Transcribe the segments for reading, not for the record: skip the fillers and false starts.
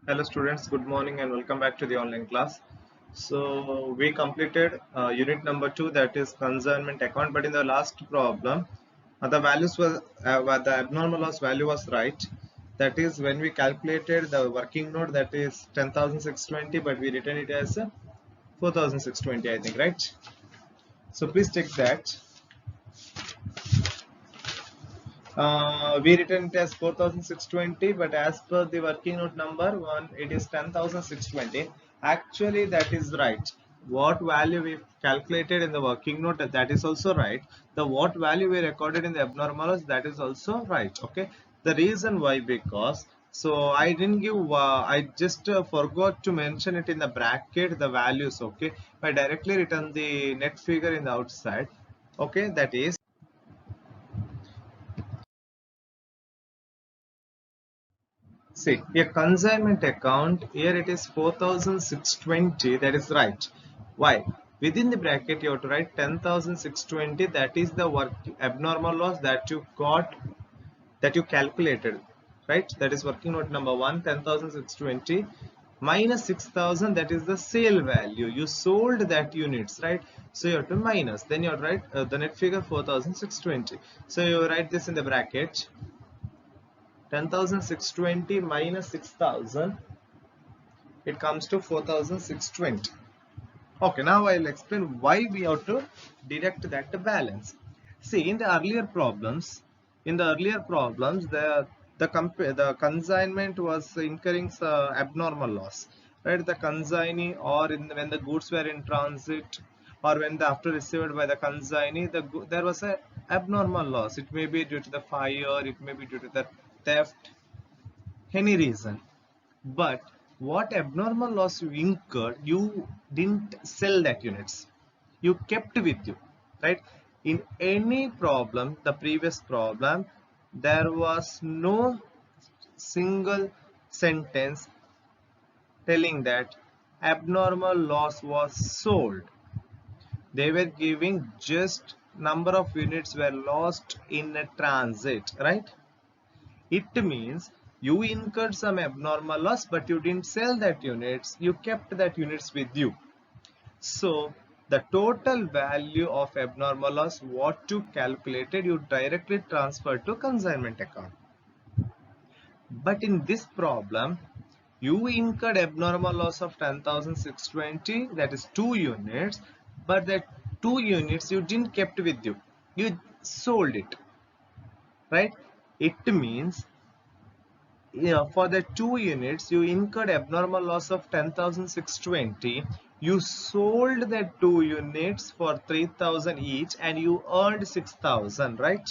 Hello students, good morning and welcome back to the online class. So we completed unit number 2, that is consignment account, but in the last problem the values were the abnormal loss value was right. That is when we calculated the working note, that is 10,620, but we written it as 4,620, I think, right? So please check that. We written it as 4,620, but as per the working note number one, it is 10,620. Actually, that is right. What value we calculated in the working note, that is also right. The what value we recorded in the abnormals, that is also right. Okay. The reason why, because I didn't give. I just forgot to mention it in the bracket the values. Okay. I directly written the net figure in the outside. Okay, that is. See, a consignment account, here it is 4,620, that is right. Why? Within the bracket, you have to write 10,620, that is the work abnormal loss that you got, that you calculated, right? That is working note number 1, 10,620 minus 6,000, that is the sale value. You sold that units, right? So you have to minus, then you have to write the net figure 4,620. So you write this in the bracket. 10,620 minus 6,000, it comes to 4,620. Okay, now I'll explain why we have to deduct that balance. See, in the earlier problems, the consignment was incurring abnormal loss, right? The consignee, or when the goods were in transit, or when the after received by the consignee, there was a abnormal loss. It may be due to the fire, it may be due to the theft, any reason. But what abnormal loss you incurred, you didn't sell that units, you kept with you, right? In any problem, the previous problem, there was no single sentence telling that abnormal loss was sold. They were giving just number of units were lost in a transit, right? It means you incurred some abnormal loss, but you didn't sell that units, you kept that units with you. So the total value of abnormal loss, what you calculated, you directly transfer to consignment account. But in this problem, you incurred abnormal loss of 10,620, that is 2 units, but that 2 units you didn't kept with you, you sold it, right? It means, yeah, for the 2 units, you incurred abnormal loss of 10,620. You sold the 2 units for 3,000 each and you earned 6,000, right?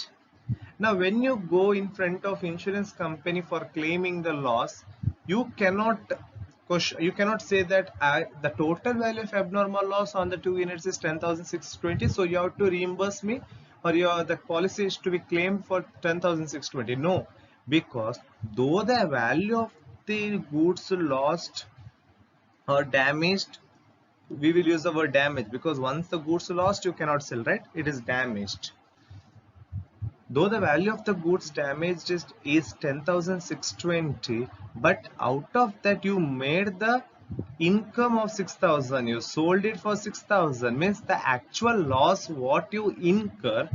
Now, when you go in front of insurance company for claiming the loss, you cannot you cannot say that the total value of abnormal loss on the 2 units is 10,620, so you have to reimburse me, or the policy is to be claimed for 10,620. No, because though the value of the goods lost or damaged, we will use the word damage, because once the goods lost, you cannot sell, right? It is damaged. Though the value of the goods damaged is 10,620, but out of that you made the income of 6,000, you sold it for 6,000, means the actual loss what you incur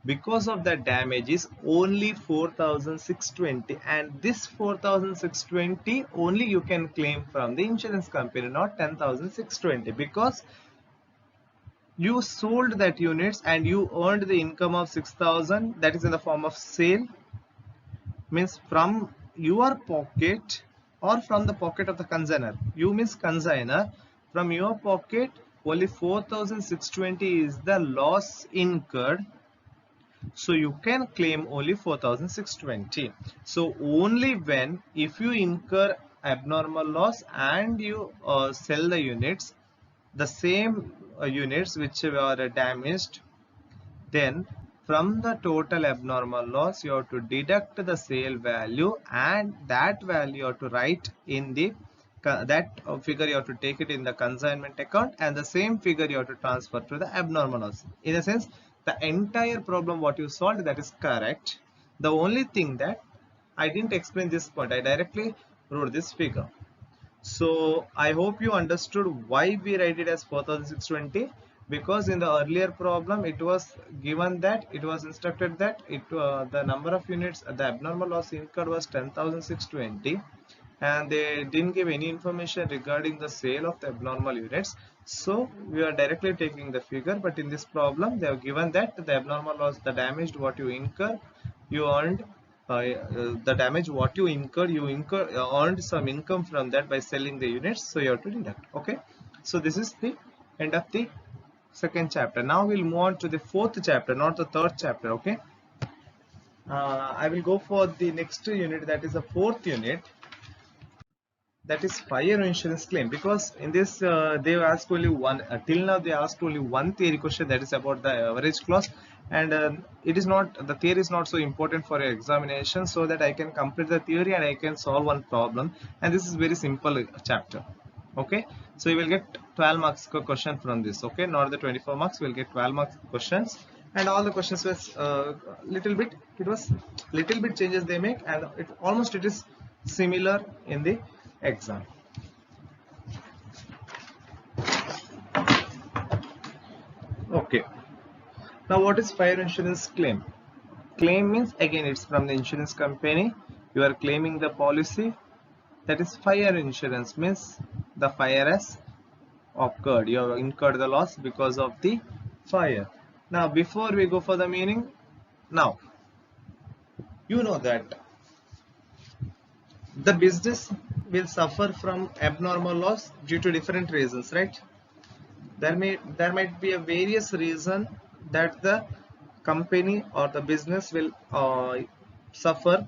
because of that damage is only 4,620, and this 4,620 only you can claim from the insurance company, not 10,620, because you sold that units and you earned the income of 6,000, that is in the form of sale, means from your pocket or from the pocket of the consigner. You means consigner, from your pocket only 4,620 is the loss incurred, so you can claim only 4,620. So only when, if you incur abnormal loss and you sell the units, the same units which were damaged, then from the total abnormal loss you have to deduct the sale value, and that value you have to write in the that figure you have to take it in the consignment account, and the same figure you have to transfer to the abnormal loss. In a sense, the entire problem what you solved, that is correct. The only thing that I didn't explain this point, I directly wrote this figure. So I hope you understood why we write it as 4620, because in the earlier problem it was given that it was instructed that the number of units, the abnormal loss incurred was 10,620, and they didn't give any information regarding the sale of the abnormal units. So we are directly taking the figure, but in this problem they have given that the abnormal loss, the damage what you incur, you earned the damage what you incurred, earned some income from that by selling the units, so you have to deduct. Okay, so this is the end of the second chapter. Now we'll move on to the fourth chapter, not the third chapter. Okay, I will go for the next unit, that is the fourth unit, that is fire insurance claim. Because in this they asked only one, till now they asked only one theory question, that is about the average clause, and it is not, the theory is not so important for your examination, so that I can complete the theory and I can solve one problem, and this is very simple chapter. Okay, so you will get 12 marks question from this. Okay, not the 24 marks, we'll get 12 marks questions, and all the questions was little bit, it was little bit changes they make, and it is similar in the exam. Okay, now what is fire insurance claim? Claim means, again, it's from the insurance company, you are claiming the policy. That is fire insurance means the fire has occurred, you have incurred the loss because of the fire. Now before we go for the meaning, now you know that the business will suffer from abnormal loss due to different reasons, right? There might be a various reason that the company or the business will suffer.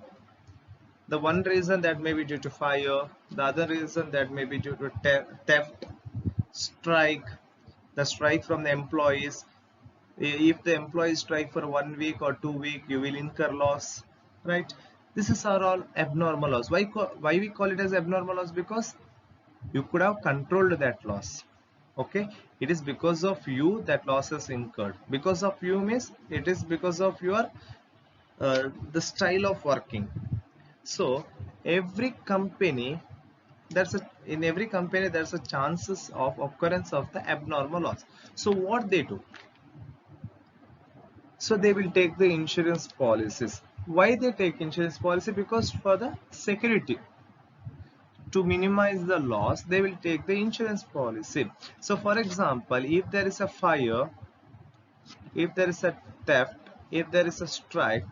The one reason that may be due to fire, the other reason that may be due to theft, strike, the strike from the employees. If the employees strike for 1 week or 2 week, you will incur loss, right? This is all abnormal loss. Why we call it as abnormal loss? Because you could have controlled that loss. Okay, it is because of you that loss is incurred. Because of you means it is because of your the style of working. So every company, in every company there's a chances of occurrence of the abnormal loss. So what they do, so they will take the insurance policies. Why they take insurance policy? Because for the security, to minimize the loss, they will take the insurance policy. So for example, if there is a fire, if there is a theft, if there is a strike,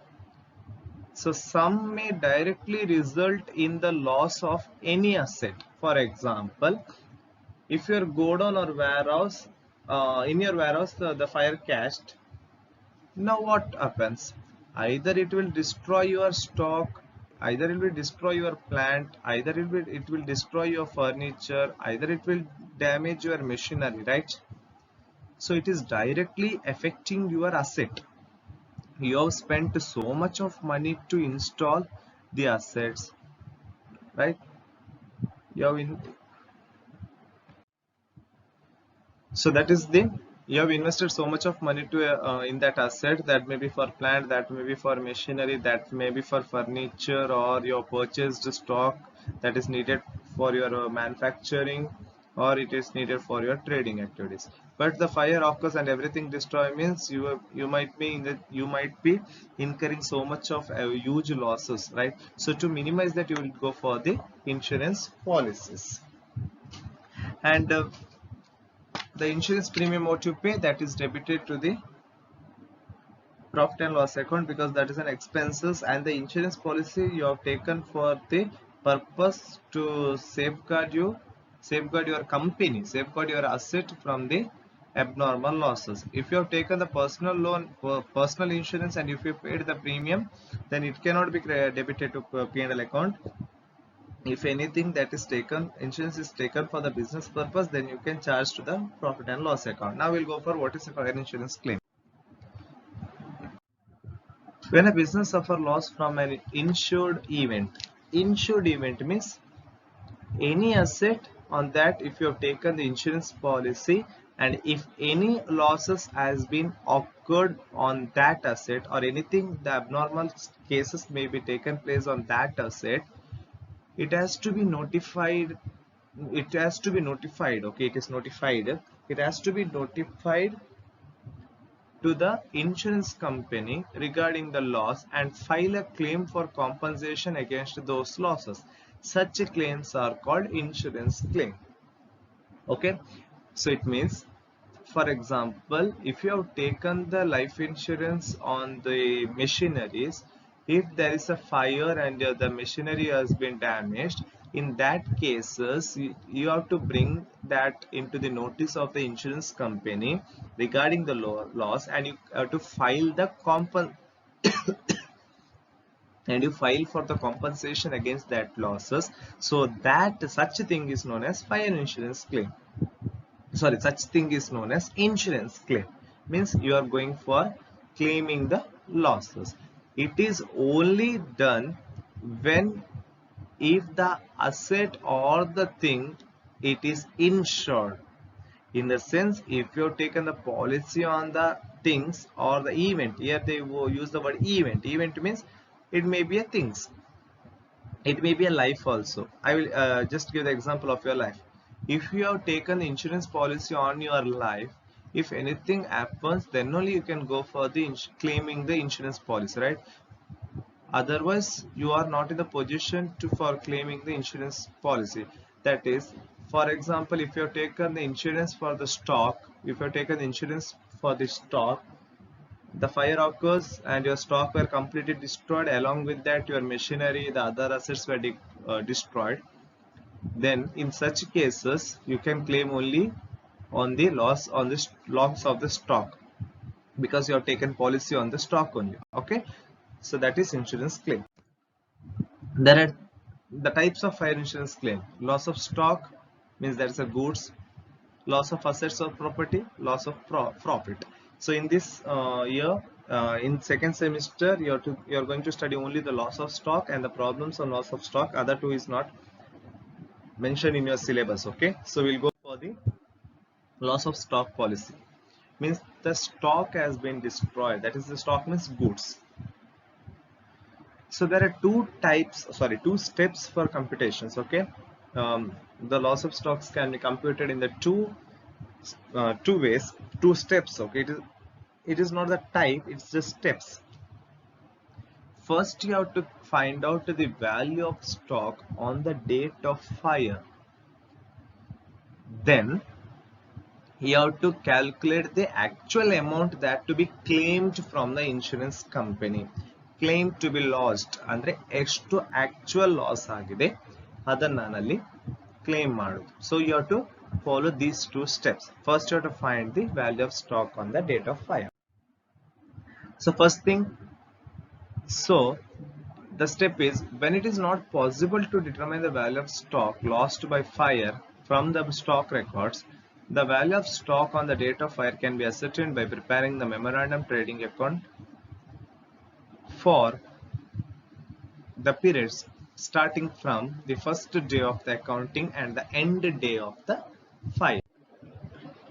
so some may directly result in the loss of any asset. For example, if your godown or warehouse, in your warehouse the fire catched, now what happens? Either it will destroy your stock, either it will destroy your plant, either it will destroy your furniture, either it will damage your machinery, right? So it is directly affecting your asset. You have spent so much of money to install the assets, right? You have So that is the, you have invested so much of money to in that asset, that may be for plant, that may be for machinery, that may be for furniture, or your purchased stock that is needed for your manufacturing, or it is needed for your trading activities. But the fire occurs and everything destroy means you might be you might be incurring so much of huge losses, right? So to minimize that, you will go for the insurance policies. And the insurance premium what you pay, that is debited to the profit and loss account, because that is an expenses, and the insurance policy you have taken for the purpose to safeguard your company, safeguard your asset from the abnormal losses. If you have taken the personal loan for personal insurance and if you paid the premium, then it cannot be debited to P&L account. If anything that is taken, insurance is taken for the business purpose, then you can charge to the profit and loss account. Now we'll go for what is a fire insurance claim. When a business suffer loss from an insured event means any asset on that, if you have taken the insurance policy, and if any losses has been occurred on that asset, or anything the abnormal cases may be taken place on that asset, it has to be notified it has to be notified. Okay, it is notified. It has to be notified to the insurance company regarding the loss and file a claim for compensation against those losses. Such claims are called insurance claim. Okay, so it means, for example, if you have taken the life insurance on the machineries, if there is a fire and the machinery has been damaged, in that cases you have to bring that into the notice of the insurance company regarding the loss, and you have to file the and you file for the compensation against that losses. So that such a thing is known as fire insurance claim. Sorry, such thing is known as insurance claim. Means you are going for claiming the losses. It is only done when, if the asset or the thing, it is insured. In the sense, if you have taken the policy on the things or the event, here they will use the word event. Event means it may be a things, it may be a life also. I will just give the example of your life. If you have taken the insurance policy on your life, if anything happens, then only you can go for the claiming the insurance policy, right? Otherwise you are not in the position to for claiming the insurance policy. That is, for example, if you have taken the insurance for the stock, if you have taken the insurance for the stock, the fire occurs and your stock were completely destroyed, along with that your machinery, the other assets were destroyed, then in such cases you can claim only on the loss of the stock, because you have taken policy on the stock only. Okay, so that is insurance claim. There are the types of fire insurance claim. Loss of stock means there is a goods, loss of assets or property, loss of profit. So in this year, in second semester, you're going to study only the loss of stock and the problems on loss of stock. Other two is not mentioned in your syllabus. Okay, so we'll go for the loss of stock policy. Means the stock has been destroyed. That is, the stock means goods. So there are two steps for computations. Okay, the loss of stocks can be computed in the two ways, two steps. Okay, it is not the type, it's just steps. First you have to find out the value of stock on the date of fire. Then you have to calculate the actual amount that to be claimed from the insurance company. Claim to be lost andre ಎಷ್ಟು actual loss ಆಗಿದೆ ಅದನ್ನ ನಾನಲ್ಲಿ claim ಮಾಡೋದು. So you have to follow these two steps. First you have to find the value of stock on the date of fire. So first thing, so the step is, when it is not possible to determine the value of stock lost by fire from the stock records, the value of stock on the date of fire can be ascertained by preparing the memorandum trading account for the periods starting from the first day of the accounting and the end day of the fire.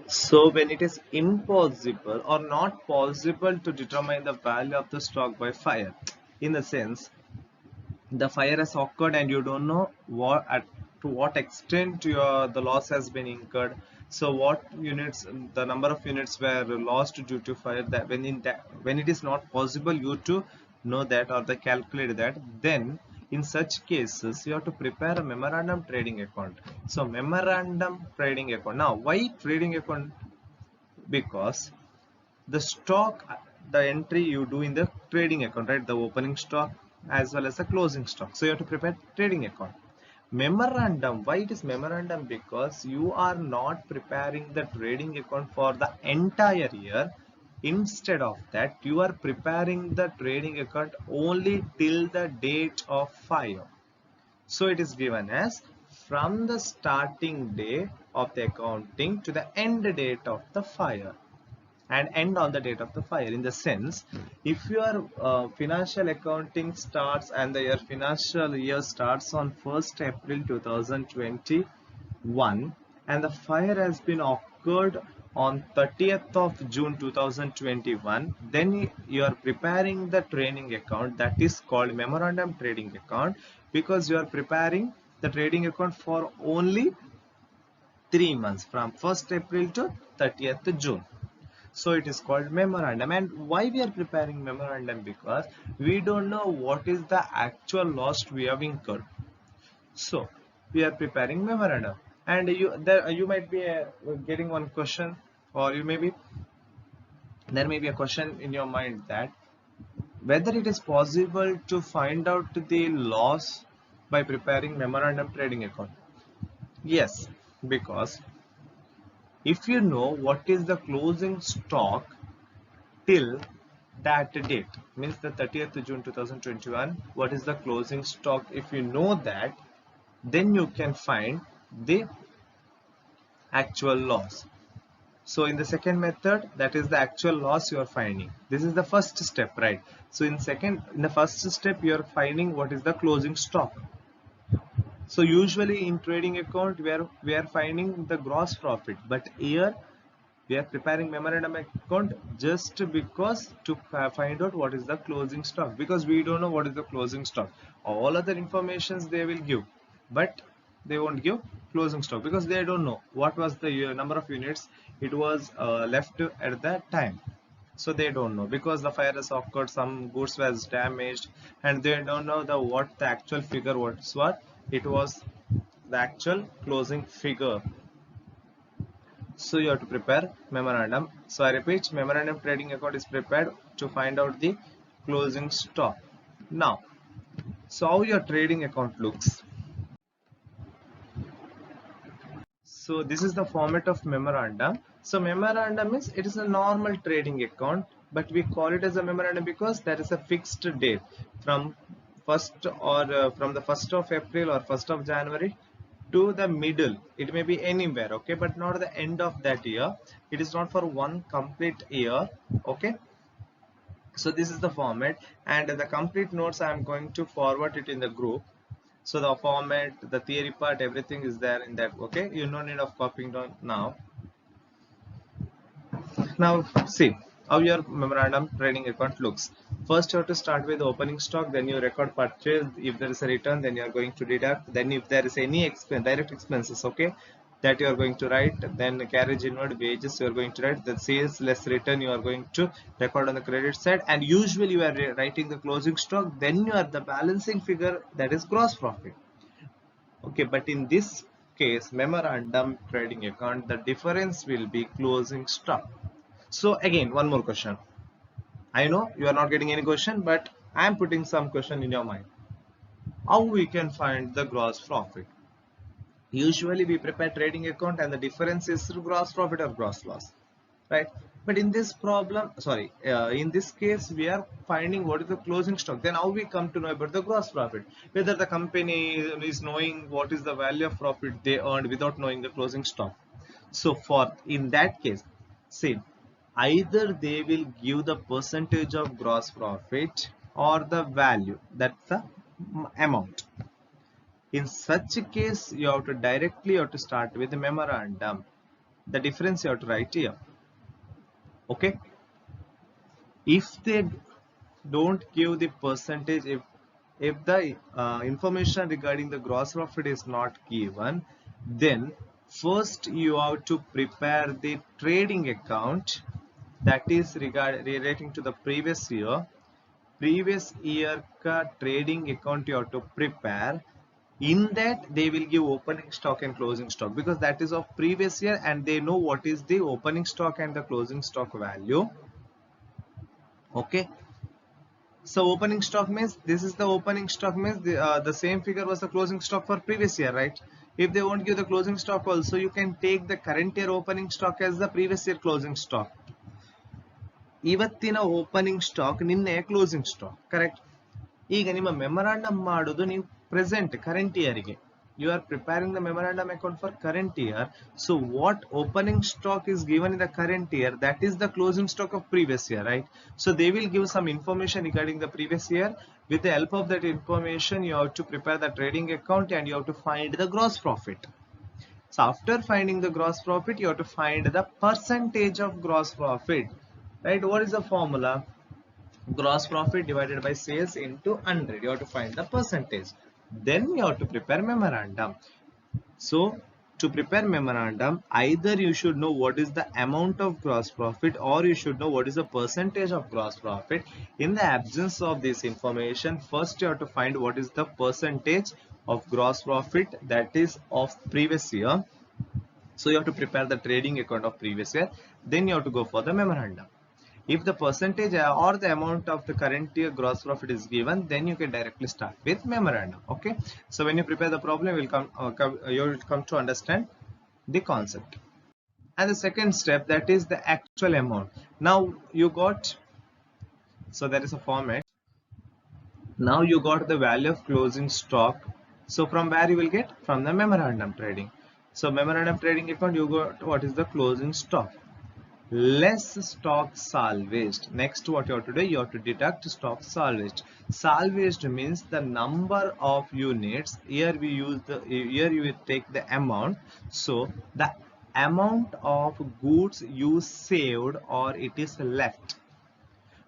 So when it is impossible or not possible to determine the value of the stock by fire, in the sense the fire has occurred and you don't know to what extent the loss has been incurred. So what units, the number of units were lost due to fire, that when it is not possible you to know that or the calculate that, then in such cases you have to prepare a memorandum trading account. So memorandum trading account. Now why trading account? Because the stock, the entry you do in the trading account, right? The opening stock as well as the closing stock. So you have to prepare trading account. Memorandum, why it is memorandum? Because you are not preparing the trading account for the entire year. Instead of that, you are preparing the trading account only till the date of fire. So it is given as from the starting day of the accounting to the end date of the fire, and end on the date of the fire. In the sense, if your financial accounting starts and your financial year starts on 1st April 2021 and the fire has been occurred on 30th of June 2021, then you are preparing the trading account, that is called memorandum trading account, because you are preparing the trading account for only 3 months from 1st April to 30th June. So it is called memorandum. And why we are preparing memorandum? Because we don't know what is the actual loss we have incurred. So we are preparing memorandum. And you might be getting one question, or there may be a question in your mind that whether it is possible to find out the loss by preparing memorandum trading account. Yes, because if you know what is the closing stock till that date, means the 30th June 2021, what is the closing stock, if you know that, then you can find the actual loss. So in the second method, that is the actual loss you are finding. This is the first step, right? So in the first step, you are finding what is the closing stock. So usually in trading account, we are finding the gross profit, but here we are preparing memorandum account just because to find out what is the closing stock, because we don't know what is the closing stock. All other informations they will give, but they won't give closing stock because they don't know what was the number of units it was left at that time. So they don't know, because the fire has occurred, some goods was damaged, and they don't know what the actual figure was, what it was the actual closing figure. So you have to prepare memorandum. So I repeat, memorandum trading account is prepared to find out the closing stock. Now, so how your trading account looks. So this is the format of memorandum. So memorandum is, it is a normal trading account, but we call it as a memorandum because there is a fixed date from from the 1st of April or 1st of January to the middle. It may be anywhere, okay, but not the end of that year. It is not for one complete year, okay. So this is the format, and the complete notes I am going to forward it in the group. So the format, the theory part, everything is there in that, okay. You no need of copying down now. Now see how your memorandum trading account looks. First you have to start with opening stock, then you record purchase. If there is a return, then you are going to deduct. Then if there is any expense, direct expenses, okay, that you are going to write. Then carriage inward, wages you are going to write. The sales less return you are going to record on the credit side, and usually you are writing the closing stock. Then you are the balancing figure, that is gross profit. Okay, but in this case, memorandum trading account, the difference will be closing stock. So again, one more question. I know you are not getting any question, but I am putting some question in your mind. How we can find the gross profit? Usually we prepare trading account and the difference is through gross profit or gross loss, right? But in this in this case, we are finding what is the closing stock. Then how we come to know about the gross profit? Whether the company is knowing what is the value of profit they earned without knowing the closing stock. So for in that case, see, either they will give the percentage of gross profit or the value, that's the amount. In such a case, you have to start with the memorandum. The difference you have to write here. Okay. If they don't give the percentage, if the information regarding the gross profit is not given, then first you have to prepare the trading account, that is relating to the previous year. Previous year ka trading account you have to prepare. In that they will give opening stock and closing stock, because that is of previous year and they know what is the opening stock and the closing stock value. Okay, so opening stock means this is the opening stock, means the same figure was the closing stock for previous year, right? If they won't give the closing stock also, you can take the current year opening stock as the previous year closing stock. ಇವತ್ತಿನ opening stock ನಿನ್ನೆ closing stock, correct. ಈಗ ನಿಮ್ಮ memorandum ಮಾಡೋದು ನೀವು present current ಇಯರ್ಗೆ. You are preparing the memorandum account for current year. So what opening stock is given in the current year, that is the closing stock of previous year, right? So they will give some information regarding the previous year. With the help of that information, you have to prepare the trading account and you have to find the gross profit. So after finding the gross profit, you have to find the percentage of gross profit, right? What is the formula? Gross profit divided by sales into 100. You have to find the percentage. Then you have to prepare memorandum. So to prepare memorandum, either you should know what is the amount of gross profit or you should know what is the percentage of gross profit. In the absence of this information, first you have to find what is the percentage of gross profit that is of previous year. So you have to prepare the trading account of previous year, then you have to go for the memorandum. If the percentage or the amount of the current year gross profit is given, then you can directly start with memorandum. Okay, so when you prepare the problem, you will come to understand the concept. And the second step, that is the actual amount. Now you got, so there is a format. Now you got the value of closing stock. So from where you will get? From the memorandum trading. So memorandum trading account, you got what is the closing stock less stock salvaged. Next, what you have to do, you have to deduct stock salvaged. Salvaged means the number of units. Here we use the, here you will take the amount. So the amount of goods you saved or it is left.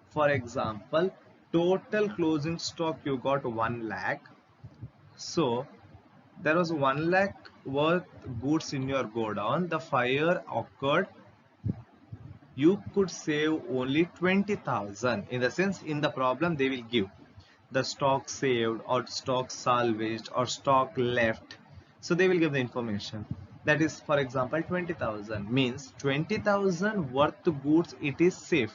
For example, total closing stock you got 1 lakh. So there was 1 lakh worth goods in your godown. The fire occurred, you could save only 20,000. In the sense, in the problem they will give the stock saved or stock salvaged or stock left. So they will give the information. That is, for example, 20,000 means 20,000 worth goods it is safe.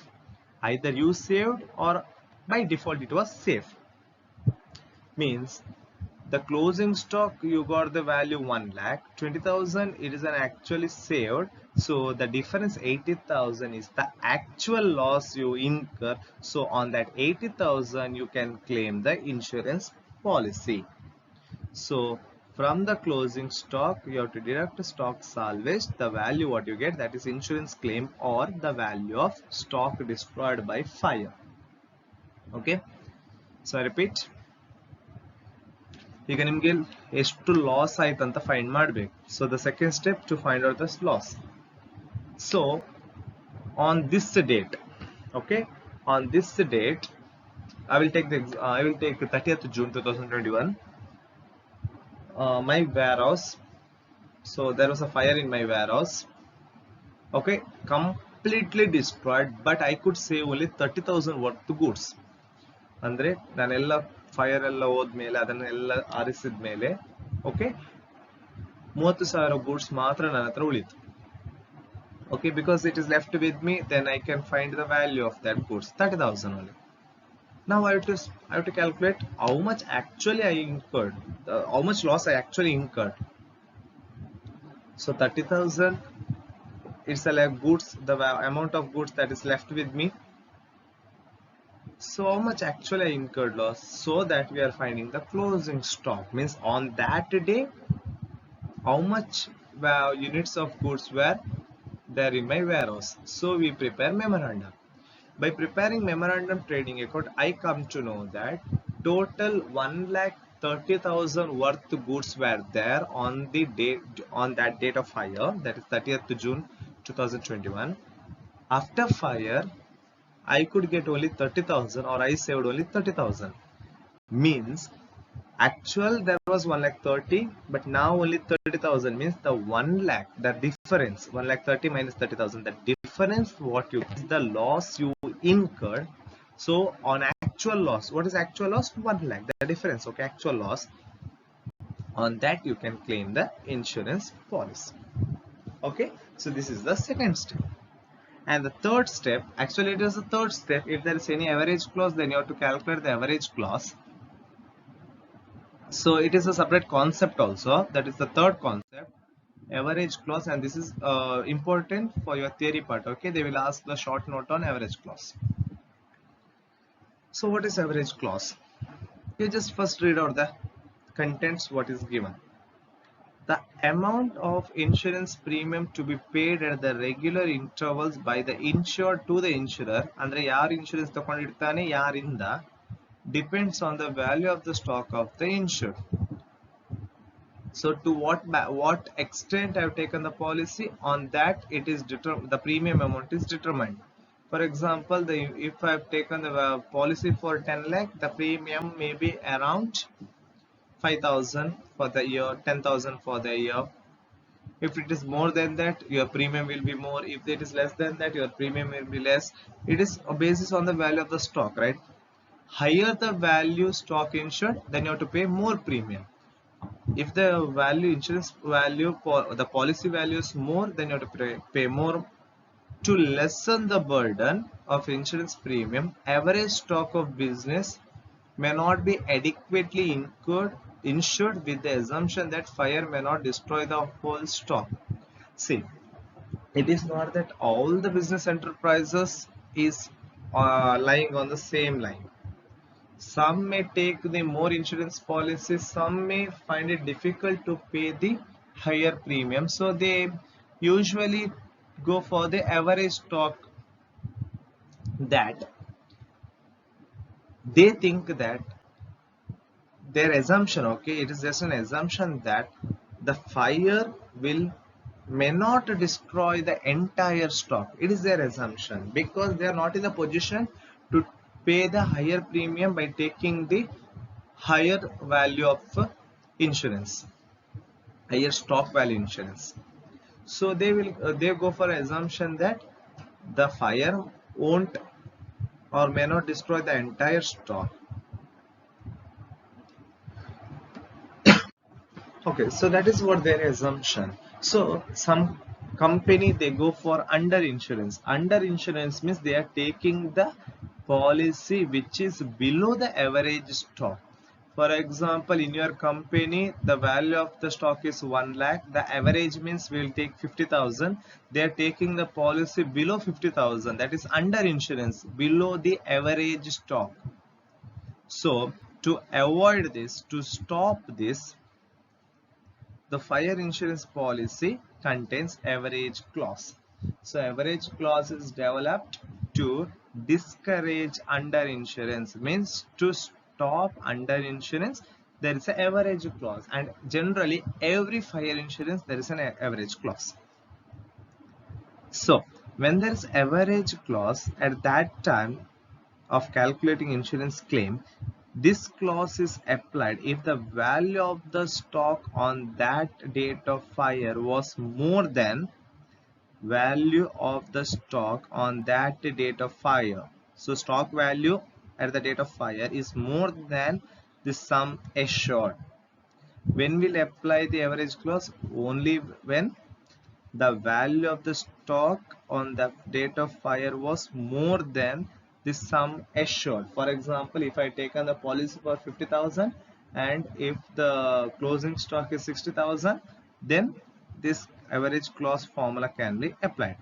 Either you saved or by default it was safe. Means the closing stock you got the value 1 lakh, 20,000 it is an actually saved. So the difference 80,000 is the actual loss you incur. So on that 80,000 you can claim the insurance policy. So from the closing stock you have to deduct stock salvage, the value what you get, that is insurance claim or the value of stock destroyed by fire. Okay, so I repeat, ಈಗ ನಿಮಗೆ ಎಷ್ಟು loss ಆಯ್ತು ಅಂತ find ಮಾಡಬೇಕು. So the second step to find out this loss. So on this date, okay, on this date I will take 30th June 2021. My warehouse, so there was a fire in my warehouse. Okay, completely destroyed, but I could save only 30,000 worth goods. ಅಂದ್ರೆ ನಾನೆಲ್ಲ fire ಎಲ್ಲ ಹೋದ್ಮೇಲೆ ಅದನ್ನೆಲ್ಲ ಆರಿಸಿದ ಮೇಲೆ okay 30,000 goods ಮಾತ್ರ ನನ್ನ ಹತ್ರ ಉಳಿತು. Okay, because it is left with me, then I can find the value of that goods 30,000 only. Now I have to calculate how much actually I incurred, how much loss I actually incurred. So 30,000, it's a like goods, the amount of goods that is left with me. So how much actually I incurred loss, so that we are finding the closing stock, means on that day how much units of goods were there in my warehouse. So we prepare memorandum. By preparing memorandum trading account, I come to know that total 1,30,000 worth goods were there on the date, on that date of fire, that is 30th June 2021. After fire I could get only 30,000 or I saved only 30,000. Means actual there was 1,30,000, but now only 30,000, means the 1 lakh, the difference, 1,30,000 minus 30,000, the difference what you, the loss you incurred. So on actual loss, what is actual loss? 1 lakh, the difference. Okay, actual loss, on that you can claim the insurance policy. Okay, so this is the second step. And the third step, actually it is the third step, if there is any average clause, then you have to calculate the average clause. So it is a separate concept also, that is the third concept, average clause, and this is important for your theory part. Okay, they will ask the short note on average clause. So what is average clause? You just first read out the contents what is given. The amount of insurance premium to be paid at the regular intervals by the insured to the insurer, andre yaar insurance takondirtane yarinda, depends on the value of the stock of the insured. So to what extent I have taken the policy, on that it is the premium amount is determined. For example, if I have taken the policy for 10 lakh, the premium may be around 5,000 for the year, 10,000 for the year. If it is more than that, your premium will be more. If it is less than that, your premium will be less. It is basis on the value of the stock, right? Higher the value stock insured, then you have to pay more premium. If the value, insurance value for the policy value is more, then you have to pay more. To lessen the burden of insurance premium, average stock of business may not be adequately insured with the assumption that fire may not destroy the whole stock. See, it is not that all the business enterprises is lying on the same line. Some may take the more insurance policies, some may find it difficult to pay the higher premium, so they usually go for the average stock, that they think that their assumption, okay, it is just an assumption that the fire will may not destroy the entire stock. It is their assumption because they are not in the position to pay the higher premium by taking the higher value of insurance, higher stock value insurance. So they go for assumption that the fire won't or may not destroy the entire stock. Okay, so that is what their assumption. So some company, they go for under insurance. Under insurance means they are taking the policy which is below the average stock. For example, in your company, the value of the stock is 1 lakh. The average means we will take 50,000. They are taking the policy below 50,000. That is under insurance, below the average stock. So to avoid this, to stop this, the fire insurance policy contains average clause. So average clause is developed to discourage under insurance, means to stop under insurance. There is an average clause, and generally every fire insurance there is an average clause. So when there is average clause, at that time of calculating insurance claim, this clause is applied if the value of the stock on that date of fire was more than value of the stock on that date of fire. So stock value at the date of fire is more than the sum assured. When will apply the average clause? Only when the value of the stock on the date of fire was more than the sum assured. For example, if I taken the policy for 50,000 and if the closing stock is 60,000, then this average clause formula can be applied.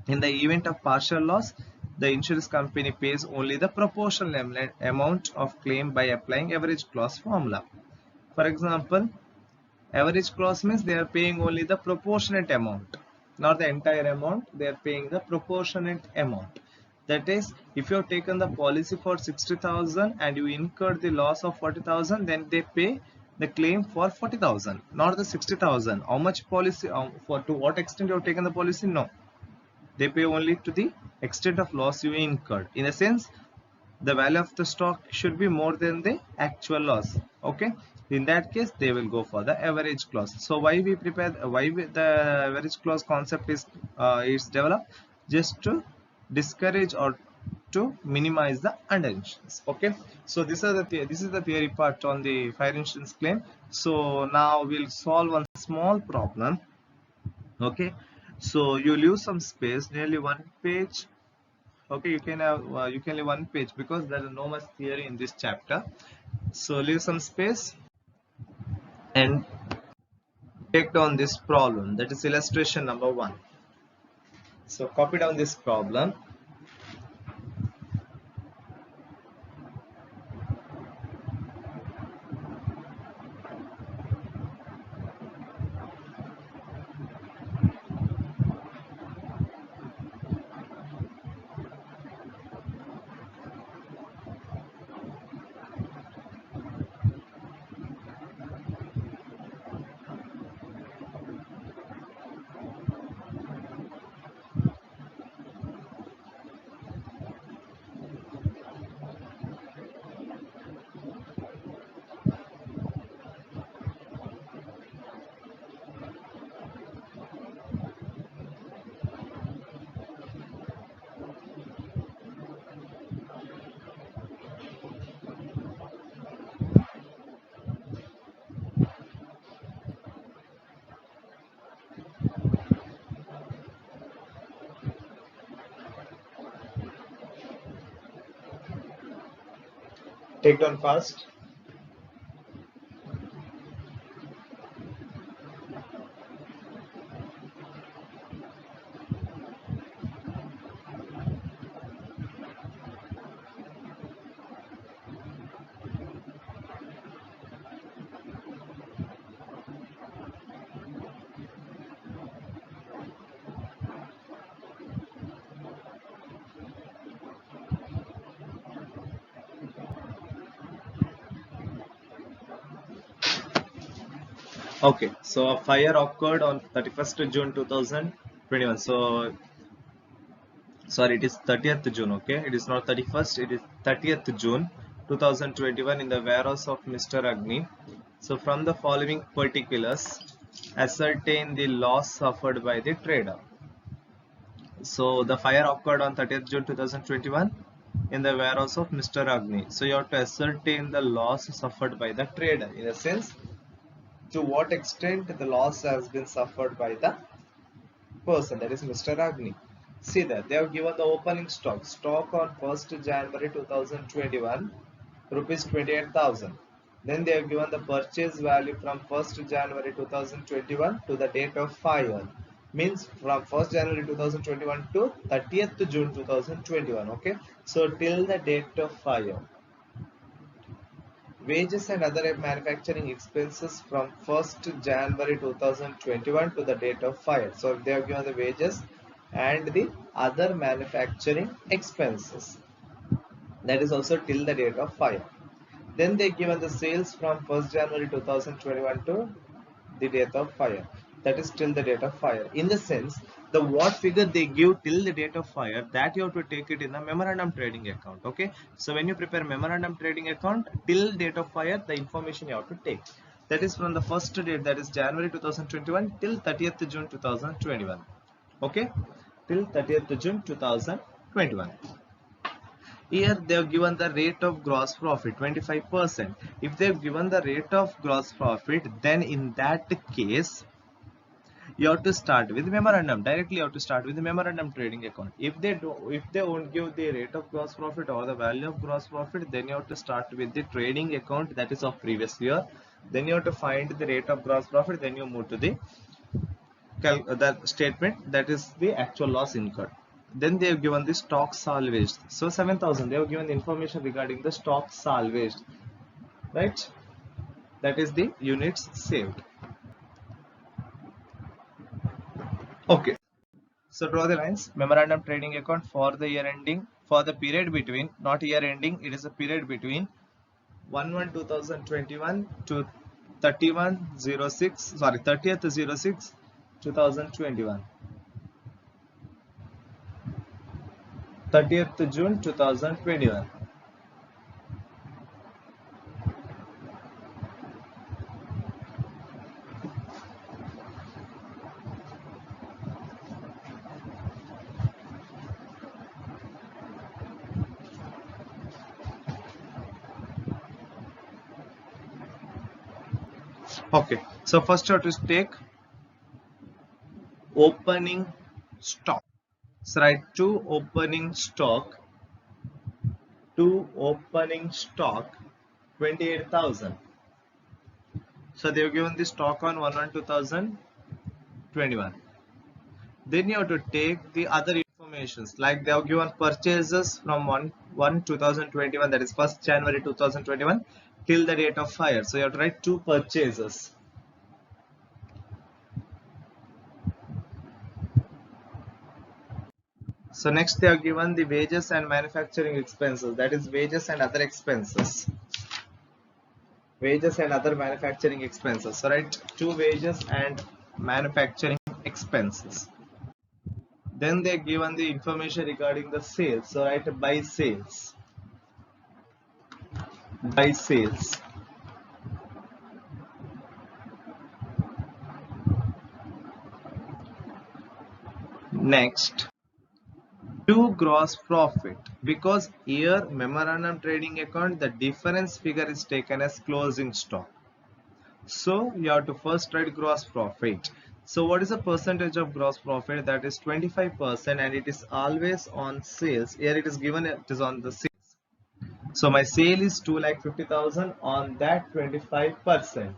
In the event of partial loss, the insurance company pays only the proportional amount of claim by applying average clause formula. For example, average clause means they are paying only the proportionate amount, not the entire amount. They are paying the proportionate amount. That is, if you have taken the policy for 60,000 and you incurred the loss of 40,000, then they pay the claim for 40,000, not the 60,000. How much policy, for to what extent you have taken the policy? No, they pay only to the extent of loss you incurred. In a sense, the value of the stock should be more than the actual loss. Okay, in that case they will go for the average clause. So why we prepare, the average clause concept is developed just to discourage or to minimize the under insurance. Okay, so this is the theory part on the fire insurance claim. So now we'll solve one small problem. Okay, so you leave some space, nearly 1 page. Okay, you can leave 1 page because there is no much theory in this chapter. So leave some space and take down this problem, that is illustration number 1. So copy down this problem. Take down fast. Okay, so a fire occurred on 31st June 2021. So, sorry, it is 30th June, okay? It is not 31st, it is 30th June 2021 in the warehouse of Mr. Agni. So, from the following particulars, ascertain the loss suffered by the trader. So, the fire occurred on 30th June 2021 in the warehouse of Mr. Agni. So, you have to ascertain the loss suffered by the trader. In a sense, to what extent the loss has been suffered by the person, that is Mr. Agni. See that they have given the opening stock on 1st January 2021 rupees 28,000. Then they have given the purchase value from 1st January 2021 to the date of fire, means from 1st January 2021 to 30th June 2021. Okay, so till the date of fire. Wages and other manufacturing expenses from 1st January 2021 to the date of fire. So they have given the wages and the other manufacturing expenses, that is also till the date of fire. Then they given the sales from 1st January 2021 to the date of fire, that is till the date of fire. In the sense, the what figure they give till the date of fire, that you have to take it in the memorandum trading account. Okay, so when you prepare memorandum trading account, till date of fire the information you have to take, that is from the first date, that is January 2021 till 30th June 2021. Okay, till 30th June 2021. Here they have given the rate of gross profit 25%. If they have given the rate of gross profit, then in that case you have to start with memorandum. Directly you have to start with the memorandum trading account. If they won't give the rate of gross profit or the value of gross profit, then you have to start with the trading account, that is of previous year. Then you have to find the rate of gross profit, then you move to the statement, that is the actual loss incurred. Then they have given the stock salvaged. So 7,000, they have given the information regarding the stock salvaged, right? That is the units saved. Okay, so draw the lines. Memorandum trading account for the year ending, for the period between, not year ending, it is a period between 1/1/2021 to 30th/06/2021. 30th June 2021. Okay, so first you have to take opening stock. So write to opening stock 28,000. So they have given the stock on 1/1/2021. Then you have to take the other informations, like they have given purchases from 1/1/2021, that is 1st January 2021 till the date of fire. So you have to write two purchases. So next they have given the wages and manufacturing expenses, that is wages and other expenses. Wages and other manufacturing expenses. So write two wages and manufacturing expenses. Then they given the information regarding the sales. So write by sales. By sales. Next, to gross profit, because here memorandum trading account the difference figure is taken as closing stock. So you have to first write gross profit. So what is the percentage of gross profit? That is 25%, and it is always on sales. Here it is given, it is on the sales. So my sale is 2,50,000, on that 25%.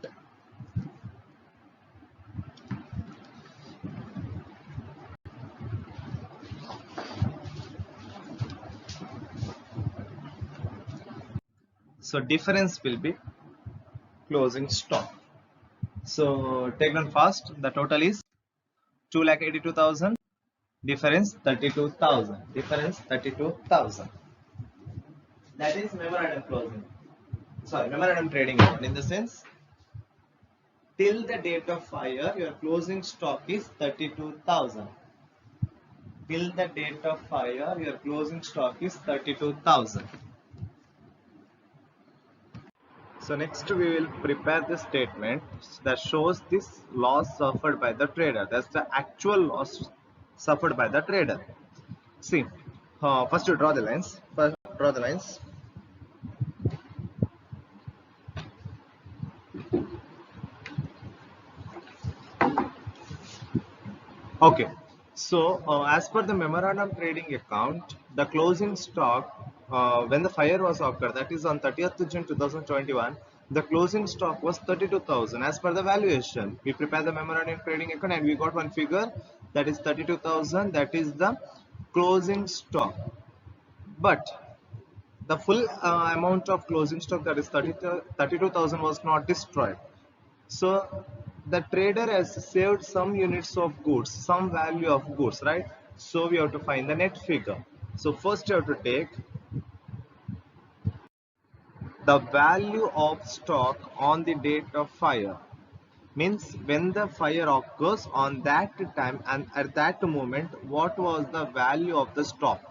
So difference will be closing stock. So take down fast. The total is 2,82,000. Difference 32,000. Difference 32,000. That is memorandum closing. Sorry, memorandum trading account. In the sense, till the date of fire, your closing stock is 32,000. Till the date of fire, your closing stock is 32,000. So next we will prepare the statement that shows this loss suffered by the trader. That's the actual loss suffered by the trader. See, first you draw the lines. First, draw the lines. Okay. So as per the memorandum trading account, the closing stock when the fire was occurred, that is on 30th June 2021, the closing stock was 32,000 as per the valuation. We prepared the memorandum trading account and we got one figure, that is 32,000. That is the closing stock. But the full amount of closing stock, that is 32,000, was not destroyed. So the trader has saved some units of goods, some value of goods, right? So we have to find the net figure. So first you have to take the value of stock on the date of fire. Means when the fire occurs, on that time and at that moment, what was the value of the stock?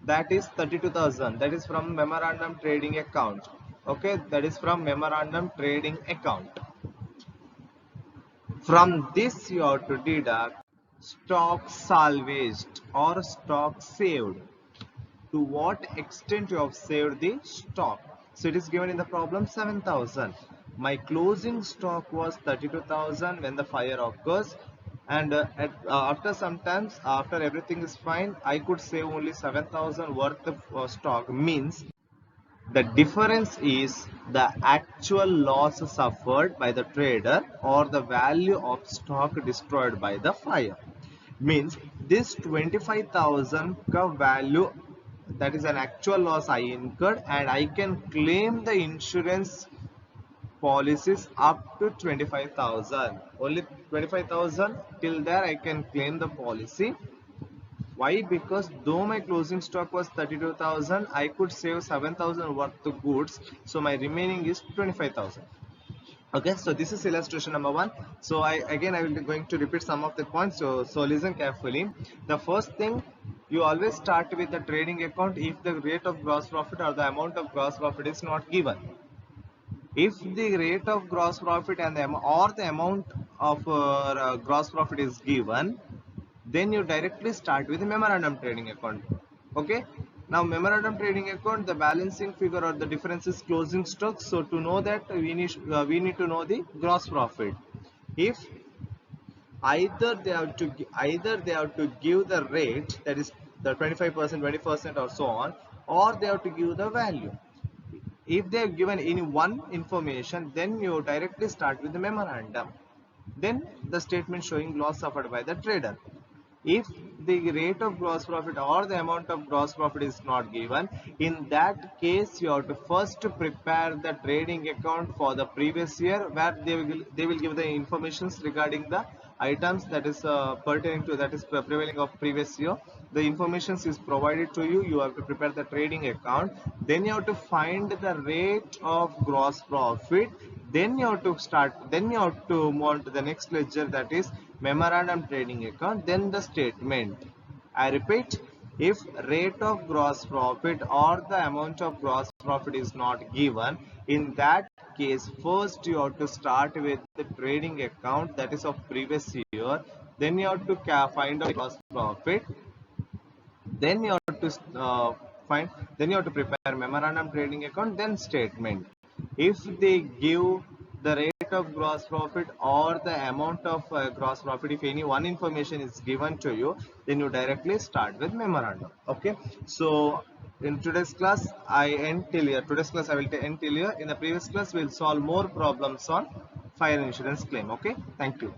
That is 32,000. That is from memorandum trading account. Okay, that is from memorandum trading account. From this you have to deduct stock salvaged or stock saved. To what extent you have saved the stock? So it is given in the problem 7,000. My closing stock was 32,000 when the fire occurs, and after some times, after everything is fine, I could save only 7,000 worth of stock. Means the difference is the actual loss suffered by the trader or the value of stock destroyed by the fire. Means this 25,000 ka value, that is an actual loss I incurred, and I can claim the insurance policies up to 25,000. Only 25,000, till there I can claim the policy. Why? Because though my closing stock was 32,000, I could save 7,000 worth of goods. So my remaining is 25,000. Okay, so this is illustration number 1. So I will be going to repeat some of the points. So listen carefully. The first thing, you always start with the trading account if the rate of gross profit or the amount of gross profit is not given. If the rate of gross profit and the amount of gross profit is given, then you directly start with the memorandum trading account. Okay, now memorandum trading account, the balancing figure or the difference is closing stock. So to know that, we need to know the gross profit. If either they have to give the rate, that is the 25%, 20%, or so on, or they have to give the value. If they have given any one information, then you directly start with the memorandum, then the statement showing loss suffered by the trader. If the rate of gross profit or the amount of gross profit is not given, in that case you have to first prepare the trading account for the previous year, where they will give the informations regarding the items that is pertaining to, that is prevailing of previous year. The information is provided to you. You have to prepare the trading account. Then you have to find the rate of gross profit. Then you have to move on to the next ledger, that is memorandum trading account, then the statement. I repeat, if rate of gross profit or the amount of gross profit is not given, in that case first you have to start with the trading account, that is of previous year. Then you have to find out gross profit. Then you have to prepare memorandum trading account, then statement. If they give the rate of gross profit or the amount of gross profit, if any one information is given to you, then you directly start with memorandum. Okay, so in today's class I end till here. Today's class I will end till here. In the previous class we'll solve more problems on fire insurance claim. Okay, thank you.